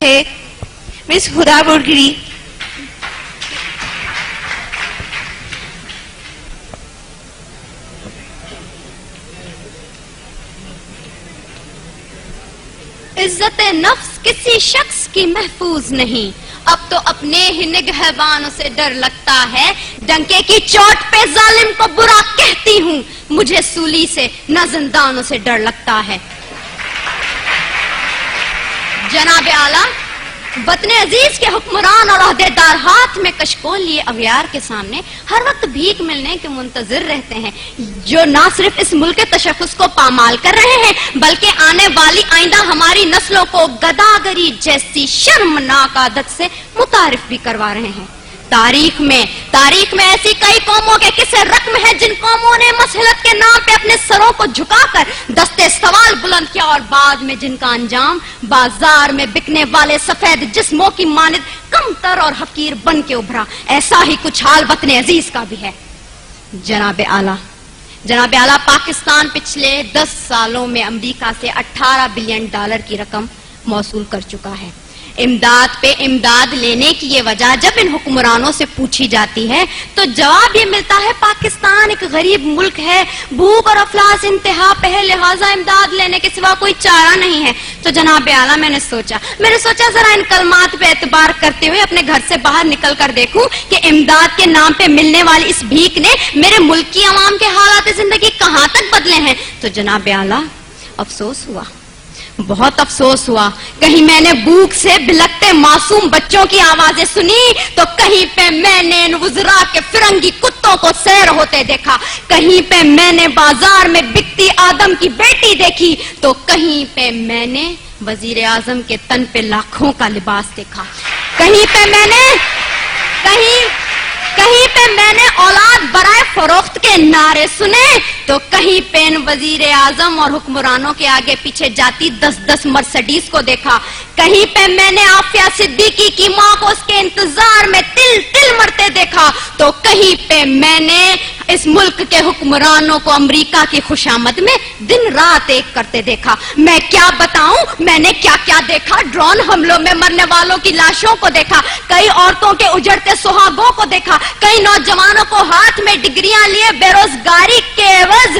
تھے مس خدا بڑگری. عزت نفس کسی شخص کی محفوظ نہیں، اب تو اپنے ہی نگہبانوں سے ڈر لگتا ہے. ڈنکے کی چوٹ پہ ظالم کو برا کہتی ہوں، مجھے سولی سے نہ زندانوں سے ڈر لگتا ہے. جناب اعلیٰ، وطن عزیز کے حکمران اور عہدیدار ہاتھ میں کشکول لیے اغیار کے سامنے ہر وقت بھیک ملنے کے منتظر رہتے ہیں، جو نہ صرف اس ملک کے تشخص کو پامال کر رہے ہیں بلکہ آنے والی آئندہ ہماری نسلوں کو گداگری جیسی شرمناک عادت سے متعارف بھی کروا رہے ہیں. تاریخ میں ایسی کئی قوموں کے قصے رقم ہیں جن قوموں نے مسلط کے نام پہ اپنے سروں کو جھکا کر دستے سوال بلند کیا اور بعد میں جن کا انجام بازار میں بکنے والے سفید جسموں کی مانند کمتر اور حقیر بن کے ابھرا. ایسا ہی کچھ حال وطن عزیز کا بھی ہے. جناب اعلیٰ، پاکستان پچھلے 10 سالوں میں امریکہ سے $18 بلین کی رقم موصول کر چکا ہے. امداد پہ امداد لینے کی یہ وجہ جب ان حکمرانوں سے پوچھی جاتی ہے تو جواب یہ ملتا ہے پاکستان ایک غریب ملک ہے، بھوک اور افلاس انتہا پہ ہے، لہٰذا امداد لینے کے سوا کوئی چارہ نہیں ہے. تو جناب اعلیٰ، میں نے سوچا ذرا ان کلمات پہ اعتبار کرتے ہوئے اپنے گھر سے باہر نکل کر دیکھوں کہ امداد کے نام پہ ملنے والی اس بھیک نے میرے ملک کی عوام کے حالات زندگی کہاں تک بدلے ہیں. تو جناب اعلیٰ، بہت افسوس ہوا. کہیں میں نے بھوک سے بلکتے معصوم بچوں کی آوازیں سنی تو کہیں پہ میں نے ان وزراء کے فرنگی کتوں کو سیر ہوتے دیکھا، کہیں پہ میں نے بازار میں بکتی آدم کی بیٹی دیکھی تو کہیں پہ میں نے وزیر اعظم کے تن پہ لاکھوں کا لباس دیکھا، کہیں پہ میں نے اولاد برائے فروخت کے نعرے سنے تو کہیں پہ ان وزیر اعظم اور حکمرانوں کے آگے پیچھے جاتی 10 مرسڈیز کو دیکھا، کہیں پہ میں نے عافیہ صدیقی کی ماں کو اس کے انتظار میں تل مرتے دیکھا تو کہیں پہ میں نے اس ملک کے حکمرانوں کو امریکہ کی خوشامد میں دن رات ایک کرتے دیکھا. میں کیا بتاؤں میں نے کیا کیا دیکھا. ڈرون حملوں میں مرنے والوں کی لاشوں کو دیکھا، کئی عورتوں کے اجڑتے سہاگوں کو دیکھا، کئی نوجوانوں کو ہاتھ میں ڈگریاں لیے بے روزگاری کے عوض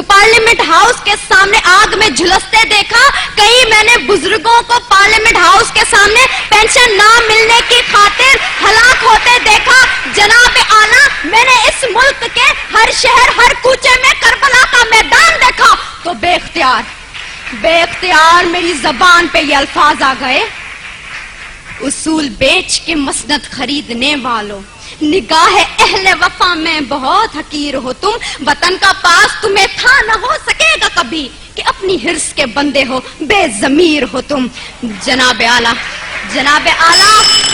پارلیمنٹ ہاؤس کے سامنے آگ میں جھلستے دیکھا، کئی میں نے بزرگوں کو پارلیمنٹ ہاؤس کے سامنے پینشن نہ ملنے کی خاطر ہلاک ہوتے دیکھا. جناب اعلیٰ، میں نے اس ملک کے ہر شہر ہر کوچے میں کربلا کا میدان دیکھا تو بے اختیار میری زبان پہ یہ الفاظ آ گئے: اصول بیچ کے مسند خریدنے والوں، نگاہ اہل وفا میں بہت حقیر ہو تم، وطن کا پاس تمہیں تھا نہ ہو سکے گا کبھی کہ اپنی حرص کے بندے ہو، بے ضمیر ہو تم. جناب اعلیٰ،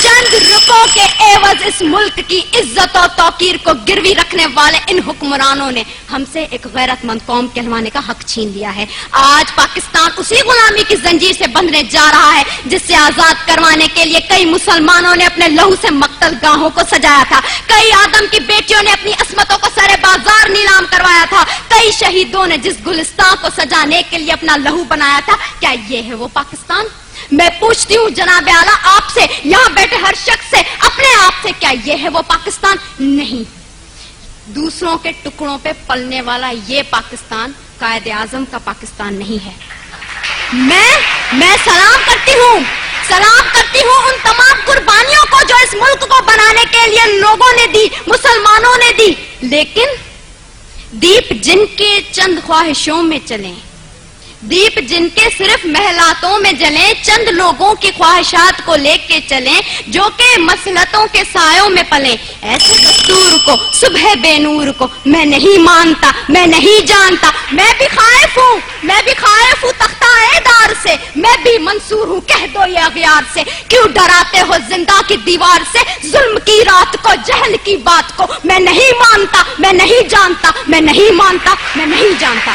چند روپوں کے عوض اس ملک کی عزت و توقیر کو گروی رکھنے والے ان حکمرانوں نے ہم سے ایک غیرت مند قوم کہلوانے کا حق چھین لیا ہے. آج پاکستان اسی غلامی کی زنجیر سے بندھنے جا رہا ہے جس سے آزاد کروانے کے لیے کئی مسلمانوں نے اپنے لہو سے مقتل گاہوں کو سجایا تھا، کئی آدم کی بیٹیوں نے اپنی عصمتوں کو سر بازار نیلام کروایا تھا، کئی شہیدوں نے جس گلستان کو سجانے کے لیے اپنا لہو بنایا تھا. کیا یہ ہے وہ پاکستان؟ میں پوچھتی ہوں جناب اعلیٰ آپ سے، یہاں بیٹھے ہر شخص سے، اپنے آپ سے، کیا یہ ہے وہ پاکستان؟ نہیں. دوسروں کے ٹکڑوں پہ پلنے والا یہ پاکستان قائد اعظم کا پاکستان نہیں ہے. میں سلام کرتی ہوں ان تمام قربانیوں کو جو اس ملک کو بنانے کے لیے لوگوں نے دی، مسلمانوں نے دی، لیکن دیپ جن کے چند خواہشوں میں چلیں، دیپ جن کے صرف محلاتوں میں جلیں، چند لوگوں کی خواہشات کو لے کے چلیں جو کہ مسلطوں کے سایوں میں پلیں، ایسے دستور کو، صبح بے نور کو میں نہیں مانتا، میں نہیں جانتا. میں بھی خائف ہوں تختہ دار سے، میں بھی منصور ہوں کہہ دو یہ اغیار سے. کیوں ڈراتے ہو زندہ کی دیوار سے، ظلم کی رات کو، جہل کی بات کو؟ میں نہیں مانتا، میں نہیں جانتا، میں نہیں مانتا، میں نہیں جانتا.